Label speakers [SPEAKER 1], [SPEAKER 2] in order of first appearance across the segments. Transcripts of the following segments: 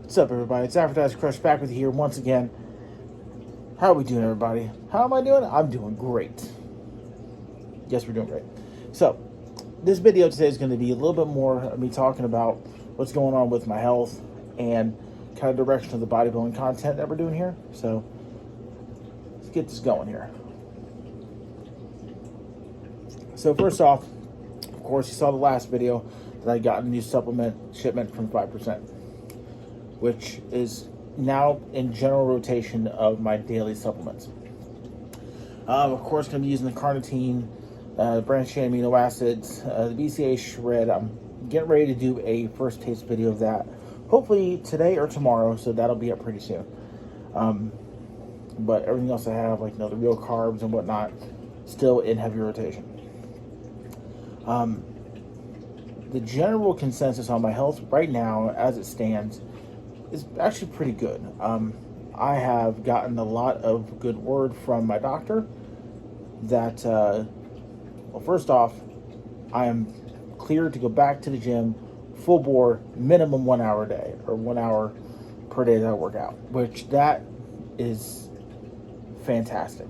[SPEAKER 1] What's up, everybody? It's Advertiser Crush back with you here once again. How are we doing, everybody? How am I doing? I'm doing great. Yes, we're doing great. So, this video today is going to be a little bit more of me talking about what's going on with my health and kind of direction of the bodybuilding content that we're doing here. So, let's get this going here. So, first off, of course, you saw the last video that I got a new supplement shipment from 5%, which is now in general rotation of my daily supplements. Of course, going to be using the carnitine, branched chain amino acids, the BCA shred. I'm getting ready to do a first taste video of that, hopefully today or tomorrow, so that'll be up pretty soon. But everything else I have, like the real carbs and whatnot, still in heavy rotation. The general consensus on my health right now, as it stands, is actually pretty good. I have gotten a lot of good word from my doctor that, well, first off, I am cleared to go back to the gym full bore, minimum 1 hour a day, or 1 hour per day that I work out, which that is fantastic.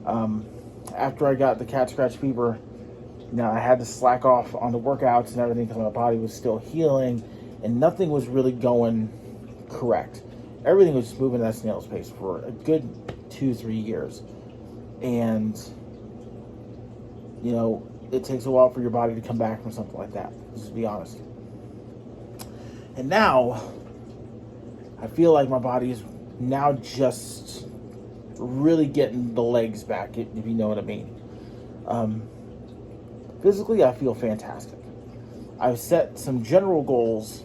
[SPEAKER 1] After I got the cat scratch fever, I had to slack off on the workouts and everything because my body was still healing and nothing was really going correct. Everything was just moving at a snail's pace for a good 2-3 years. And, it takes a while for your body to come back from something like that, just to be honest. And now, I feel like my body is now just really getting the legs back, if you know what I mean. Physically, I feel fantastic. I've set some general goals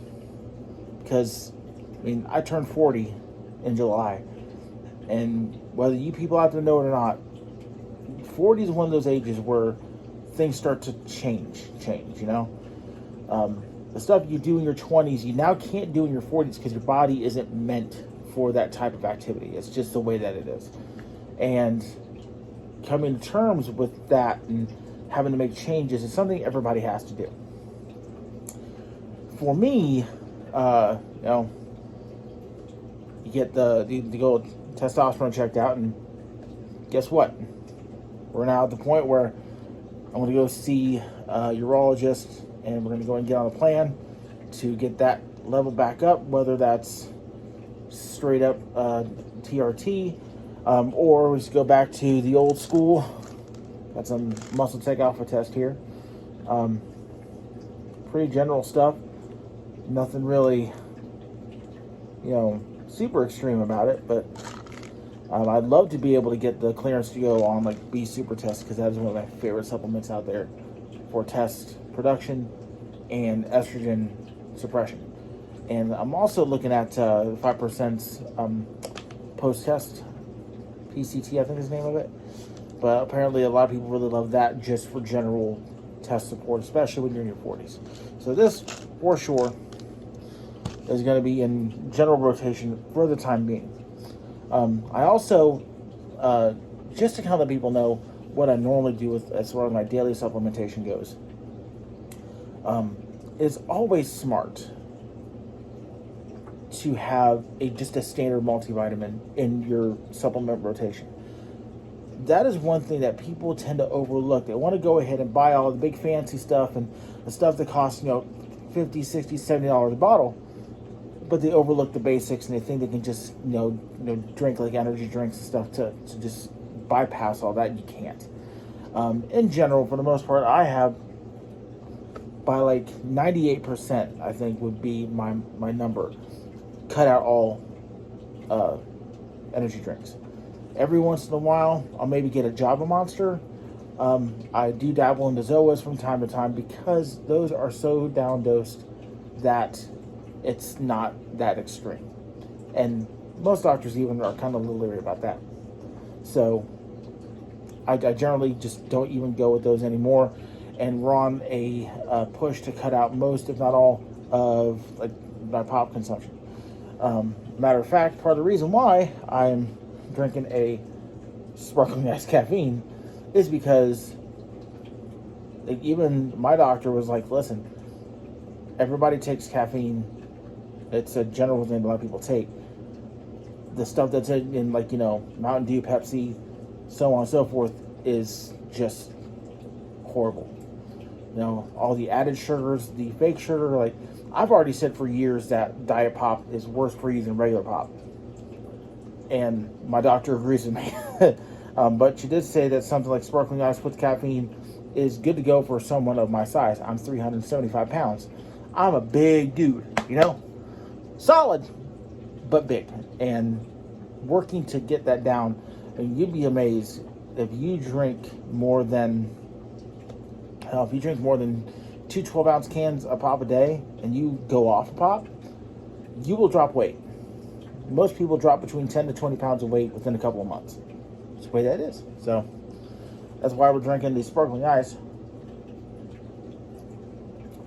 [SPEAKER 1] because, I turned 40 in July. And whether you people out there know it or not, 40 is one of those ages where things start to change, The stuff you do in your 20s, you now can't do in your 40s because your body isn't meant for that type of activity. It's just the way that it is. And coming to terms with that and having to make changes is something everybody has to do. For me, you get the go testosterone checked out, and guess what? We're now at the point where I'm going to go see a urologist, and we're going to go and get on a plan to get that level back up, whether that's straight up TRT, or we just go back to the old school. Got some muscle tech alpha test here. Pretty general stuff. Nothing really, super extreme about it, but I'd love to be able to get the clearance to go on B Super Test, because that is one of my favorite supplements out there for test production and estrogen suppression. And I'm also looking at 5% post-test, PCT, I think is the name of it. But apparently a lot of people really love that just for general test support, especially when you're in your 40s. So this, for sure, is going to be in general rotation for the time being. I also, just to kind of let people know what I normally do with as far as my daily supplementation goes, it's always smart to have just a standard multivitamin in your supplement rotation. That is one thing that people tend to overlook. They want to go ahead and buy all the big fancy stuff and the stuff that costs, $50, $60, $70 a bottle, but they overlook the basics and they think they can just, drink like energy drinks and stuff to just bypass all that. You can't. In general, for the most part, I have by 98%, I think would be my number, cut out all energy drinks. Every once in a while, I'll maybe get a Java Monster. I do dabble into Zoas from time to time because those are so down dosed that it's not that extreme. And most doctors even are kind of a little leery about that. So I generally just don't even go with those anymore. And we're on a push to cut out most, if not all, of my pop consumption. Matter of fact, part of the reason why I'm drinking a sparkling ice caffeine is because even my doctor was like, listen, everybody takes caffeine It's a general thing a lot of people take. The stuff that's in like, Mountain Dew, Pepsi, so on and so forth is just horrible. All the added sugars, the fake sugar. Like, I've already said for years that Diet Pop is worse for you than regular pop, and my doctor agrees with me. But she did say that something like sparkling ice with caffeine is good to go for someone of my size. I'm 375 pounds. I'm a big dude, solid, but big. And working to get that down, and you'd be amazed if you drink more than 2 12-ounce cans of pop a day and you go off of pop, you will drop weight. Most people drop between 10 to 20 pounds of weight within a couple of months. That's the way that is. So that's why we're drinking the sparkling ice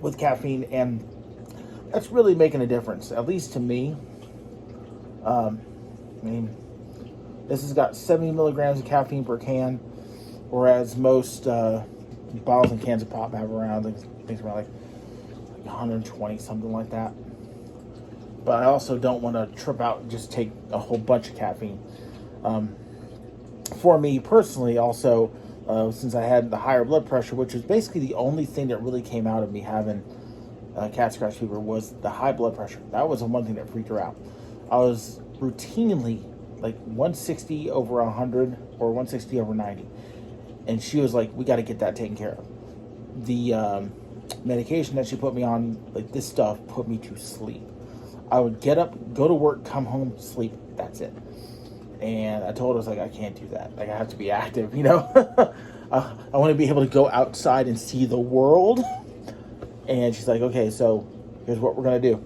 [SPEAKER 1] with caffeine, and that's really making a difference, at least to me. This has got 70 milligrams of caffeine per can, whereas most bottles and cans of pop have around things around like 120, something like that. But I also don't want to trip out and just take a whole bunch of caffeine. For me personally, also, since I had the higher blood pressure, which was basically the only thing that really came out of me having cat scratch fever, was the high blood pressure. That was the one thing that freaked her out. I was routinely like 160 over 100 or 160 over 90. And she was like, we got to get that taken care of. The medication that she put me on, like, this stuff put me to sleep. I would get up, go to work, come home, sleep. That's it. And I told her, I was like, I can't do that. Like, I have to be active, I want to be able to go outside and see the world. And she's like, okay, so here's what we're going to do.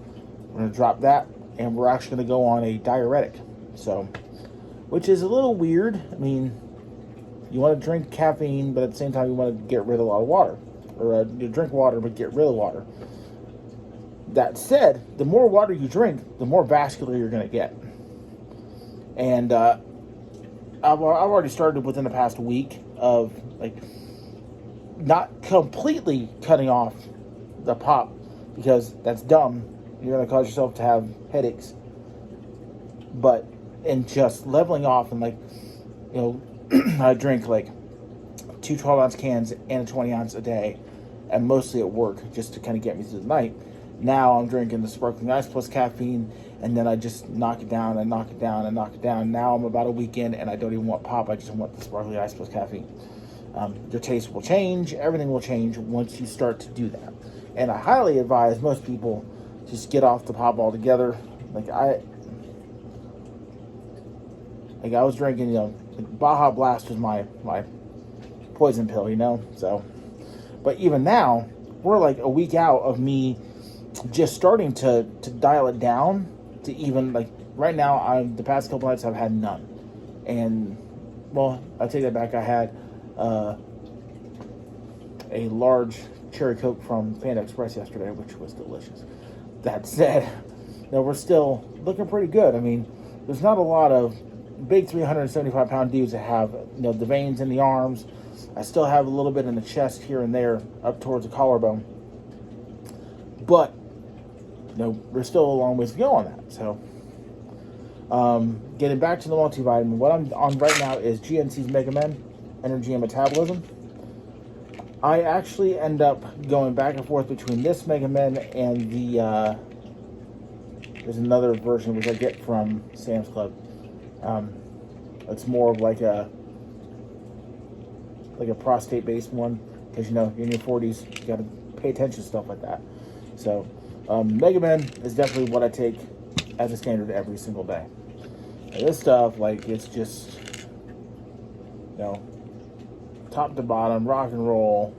[SPEAKER 1] We're going to drop that, and we're actually going to go on a diuretic. So, which is a little weird. I mean, you want to drink caffeine, but at the same time, you want to get rid of a lot of water. Or you drink water, but get rid of water. That said, the more water you drink, the more vascular you're going to get. And I've already started within the past week of, like, not completely cutting off the pop, because that's dumb. You're going to cause yourself to have headaches. But in just leveling off and, like, I drink like 2 12-ounce cans and a 20-ounce a day, and mostly at work, just to kind of get me through the night. Now I'm drinking the sparkling ice plus caffeine, and then I just knock it down and knock it down and knock it down. Now I'm about a week in, and I don't even want pop. I just want the sparkling ice plus caffeine. Your taste will change. Everything will change once you start to do that. And I highly advise most people just get off the pop altogether. Like I was drinking, Baja Blast was my poison pill, So, but even now, we're like a week out of me just starting to dial it down to even, like, right now, the past couple nights I've had none. And, well, I take that back. I had a large cherry Coke from Panda Express yesterday, which was delicious. That said, we're still looking pretty good. I mean, there's not a lot of big 375-pound dudes that have, the veins in the arms. I still have a little bit in the chest here and there, up towards the collarbone. But, there's still a long ways to go on that. So, getting back to the multivitamin, what I'm on right now is GNC's Mega Men, Energy and Metabolism. I actually end up going back and forth between this Mega Men and the, there's another version which I get from Sam's Club. It's more of like a prostate-based one, because you're in your 40s, you got to pay attention to stuff like that. So, Mega Men is definitely what I take as a standard every single day. And this stuff, like, it's just, top to bottom, rock and roll.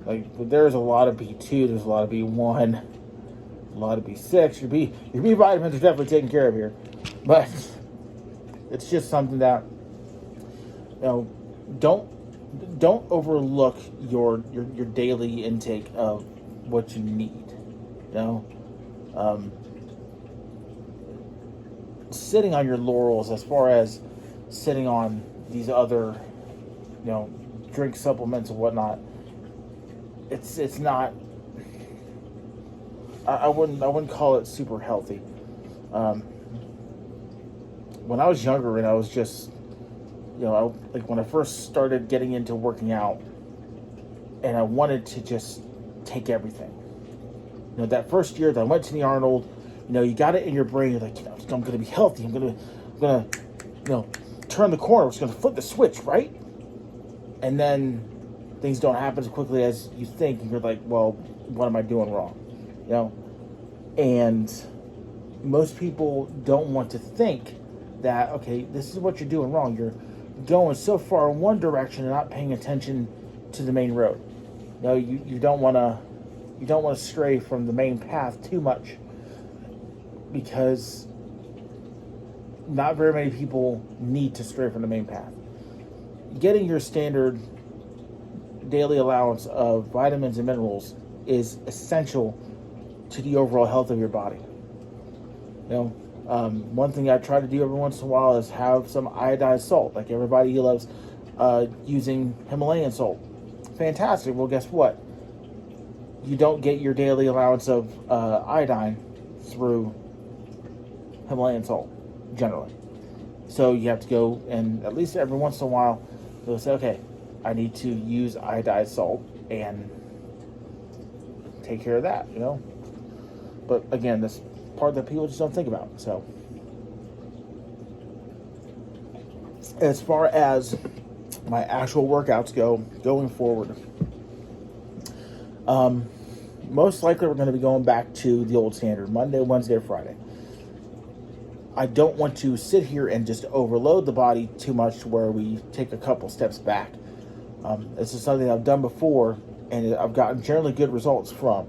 [SPEAKER 1] Like, there's a lot of B2, there's a lot of B1, a lot of B6. Your B vitamins are definitely taken care of here. But it's just something that, don't overlook your daily intake of what you need. Sitting on your laurels as far as sitting on these other, drink supplements and whatnot, it's not. I wouldn't call it super healthy. Um, when I was younger and I was just, like when I first started getting into working out, and I wanted to just take everything. That first year that I went to the Arnold, you got it in your brain. You're like, I'm going to be healthy. I'm gonna, turn the corner. I'm just going to flip the switch, right? And then things don't happen as quickly as you think, and you're like, well, what am I doing wrong? And most people don't want to think that, okay, this is what you're doing wrong. You're going so far in one direction and not paying attention to the main road. You don't want to stray from the main path too much, because not very many people need to stray from the main path. Getting your standard daily allowance of vitamins and minerals is essential to the overall health of your body. One thing I try to do every once in a while is have some iodized salt. Like everybody loves using Himalayan salt. Fantastic. Well, guess what? You don't get your daily allowance of iodine through Himalayan salt, generally. So you have to go, and at least every once in a while, they'll say, okay, I need to use iodized salt and take care of that, But again, this part that people just don't think about. So as far as my actual workouts go, going forward, most likely we're going to be going back to the old standard, Monday, Wednesday, or Friday. I don't want to sit here and just overload the body too much to where we take a couple steps back. This is something I've done before, and I've gotten generally good results from.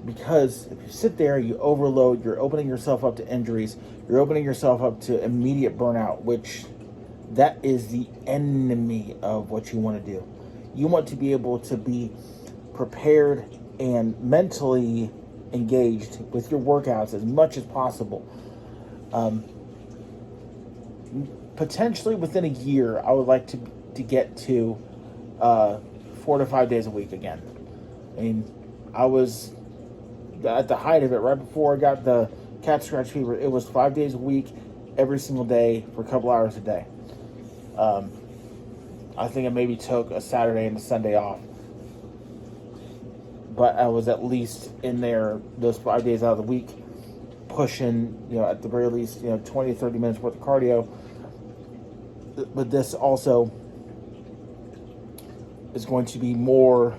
[SPEAKER 1] Because if you sit there, you overload, you're opening yourself up to injuries, you're opening yourself up to immediate burnout, which that is the enemy of what you want to do. You want to be able to be prepared and mentally engaged with your workouts as much as possible. Potentially within a year, I would like to get to 4 to 5 days a week again. I mean, I was at the height of it, right before I got the cat scratch fever, it was 5 days a week, every single day for a couple hours a day. I think I maybe took a Saturday and a Sunday off, but I was at least in there those 5 days out of the week, pushing, at the very least, 20 to 30 minutes worth of cardio. But this also is going to be more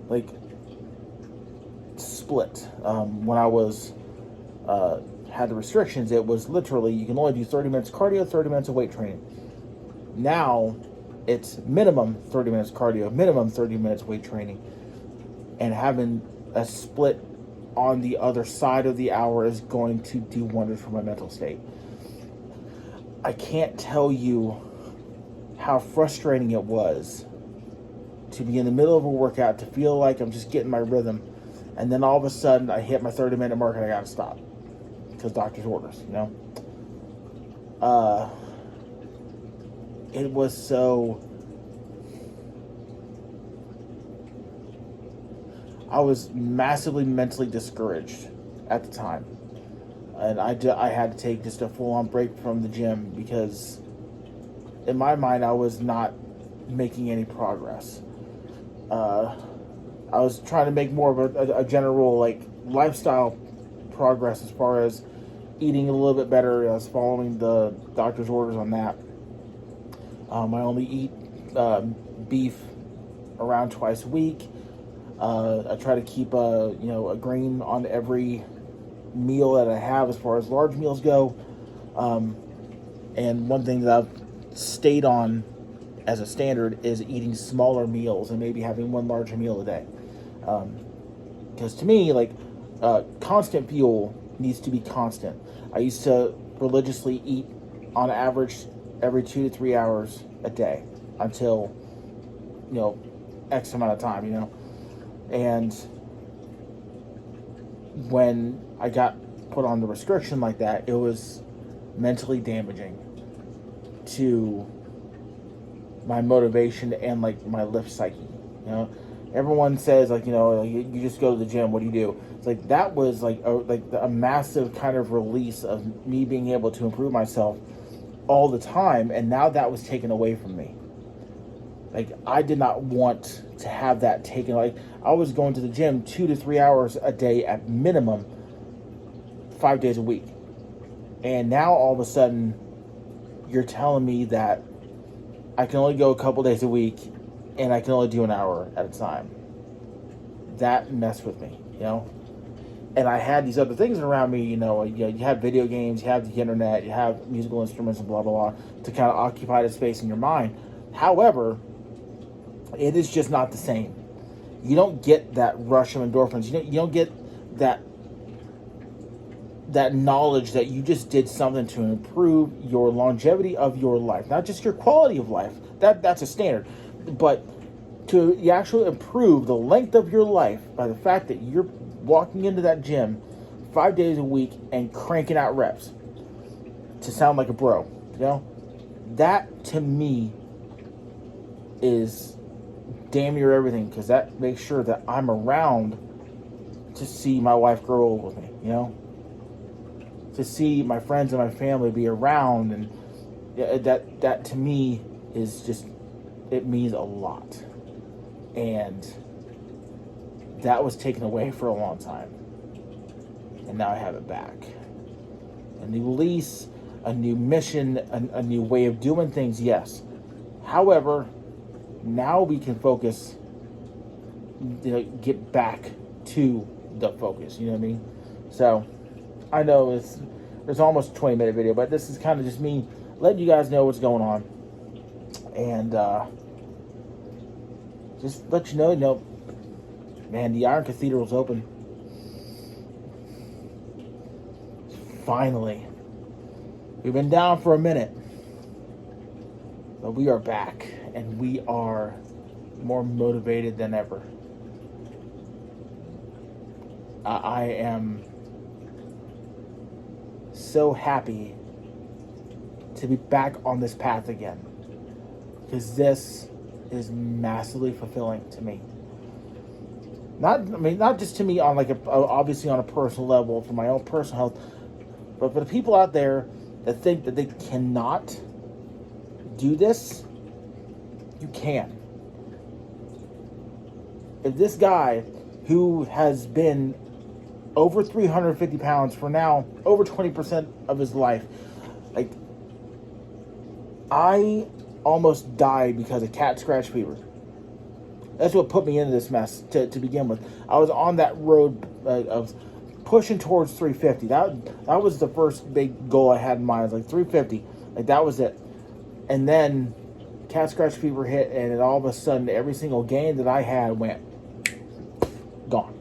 [SPEAKER 1] like split. When I was had the restrictions, it was literally you can only do 30 minutes cardio, 30 minutes of weight training. Now it's minimum 30 minutes cardio, minimum 30 minutes weight training, and having a split on the other side of the hour is going to do wonders for my mental state. I can't tell you how frustrating it was to be in the middle of a workout, to feel like I'm just getting my rhythm, and then all of a sudden I hit my 30-minute mark and I gotta stop because doctor's orders, It was so... I was massively mentally discouraged at the time. And I had to take just a full-on break from the gym because in my mind I was not making any progress. I was trying to make more of a general lifestyle progress as far as eating a little bit better. I was following the doctor's orders on that. I only eat beef around twice a week. I try to keep a grain on every meal that I have as far as large meals go. And one thing that I've stayed on as a standard is eating smaller meals and maybe having one larger meal a day. Because to me, constant fuel needs to be constant. I used to religiously eat on average every 2 to 3 hours a day until, X amount of time, And when I got put on the restriction like that, it was mentally damaging to my motivation and my lift psyche, Everyone says, like, you just go to the gym. What do you do? It's like that was like a massive kind of release of me being able to improve myself all the time, and now that was taken away from me. Like, I did not want to have that taken. Like, I was going to the gym 2 to 3 hours a day at minimum, 5 days a week. And now all of a sudden, you're telling me that I can only go a couple days a week and I can only do an hour at a time. That messed with me, And I had these other things around me, you have video games, you have the internet, you have musical instruments and blah, blah, blah, to kind of occupy the space in your mind. However, it is just not the same. You don't get that rush of endorphins. You don't get that knowledge that you just did something to improve your longevity of your life, not just your quality of life. That's a standard, but to actually improve the length of your life by the fact that you're walking into that gym 5 days a week and cranking out reps to sound like a bro. That to me is damn near everything, because that makes sure that I'm around to see my wife grow old with me, to see my friends and my family be around, and that to me is just, it means a lot. And that was taken away for a long time, and now I have it back. A new lease, a new mission, a new way of doing things, yes. However, now we can focus, get back to the focus, you know what I mean? So, I know it's almost a 20-minute video, but this is kind of just me letting you guys know what's going on. And just let you know, man, the Iron Cathedral's open. Finally. We've been down for a minute, but we are back, and we are more motivated than ever. I am so happy to be back on this path again, because this is massively fulfilling to me. Not just to me on obviously on a personal level for my own personal health, but for the people out there that think that they cannot do this, you can. If this guy who has been over 350 pounds for now over 20% of his life, I almost died because of cat scratch fever. That's what put me into this mess to begin with. I was on that road of pushing towards 350. That was the first big goal I had in mind. It was 350. That was it. And then cat scratch fever hit, and all of a sudden every single gain that I had went gone.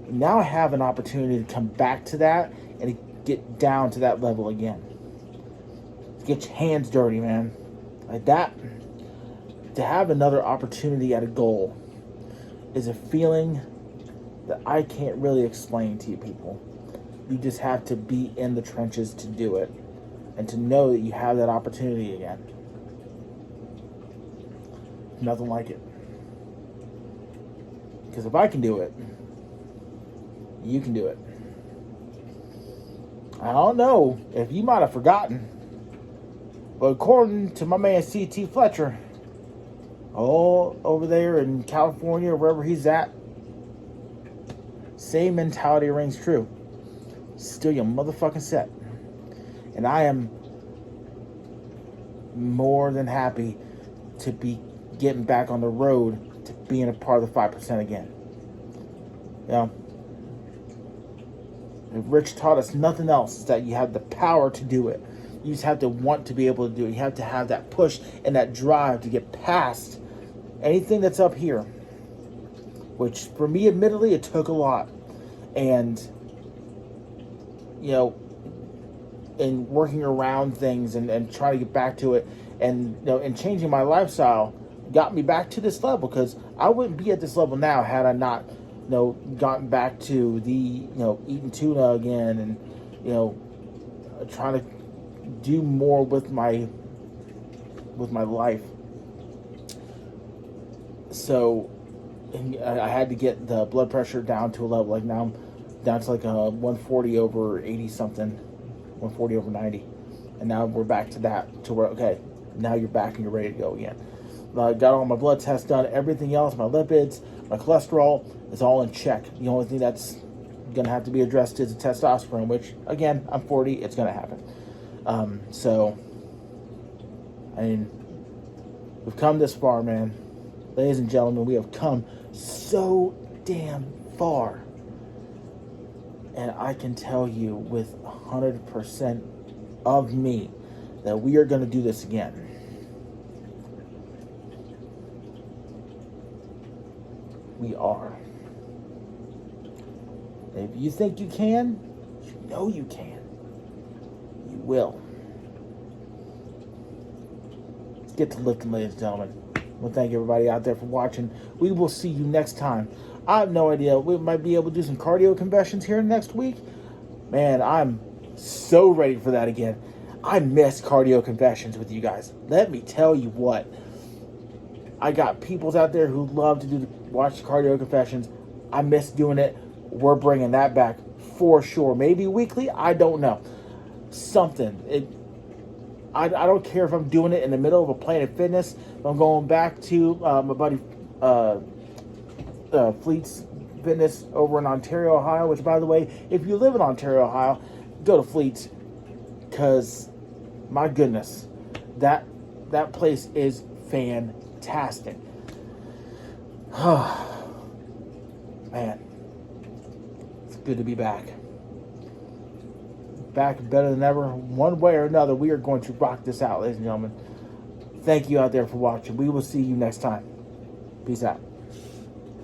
[SPEAKER 1] Now I have an opportunity to come back to that and to get down to that level again. Get your hands dirty, man. Like that. To have another opportunity at a goal is a feeling that I can't really explain to you people. You just have to be in the trenches to do it, and to know that you have that opportunity again. Nothing like it. Because if I can do it, you can do it. I don't know if you might have forgotten, but according to my man C.T. Fletcher, all over there in California, or wherever he's at, same mentality rings true. Still your motherfucking set. And I am more than happy to be getting back on the road to being a part of the 5% again. If Rich taught us nothing else, is that you have the power to do it. You just have to want to be able to do it. You have to have that push and that drive to get past anything that's up here. Which, for me, admittedly, it took a lot. And, in working around things and trying to get back to it, and, and changing my lifestyle got me back to this level, because I wouldn't be at this level now had I not, gotten back to the, eating tuna again, and, trying to do more with my life. So I had to get the blood pressure down to a level like now I'm down to like a 140 over 80 something, 140 over 90, and now we're back to that to where okay, now you're back and you're ready to go again. Got all my blood tests done, everything else, my lipids, my cholesterol is all in check. The only thing that's going to have to be addressed is the testosterone, which again, I'm 40, it's going to happen. So, I mean, we've come this far, man. Ladies and gentlemen, we have come so damn far. And I can tell you with 100% of me that we are going to do this again. We are. If you think you can, you know you can. You will. Let's get to lifting, ladies and gentlemen. Well, thank everybody out there for watching. We will see you next time. I have no idea. We might be able to do some cardio confessions here next week. Man, I'm so ready for that again. I miss cardio confessions with you guys. Let me tell you what. I got peoples out there who love to watch cardio confessions. I miss doing it. We're bringing that back for sure. Maybe weekly. I don't know. Something. I don't care if I'm doing it in the middle of a Planet Fitness. If I'm going back to my buddy Fleet's Fitness over in Ontario, Ohio. Which, by the way, if you live in Ontario, Ohio, go to Fleet's because my goodness, that place is fantastic. Man, it's good to be back. Back better than ever. One way or another, we are going to rock this out, ladies and gentlemen. Thank you out there for watching. We will see you next time. Peace out.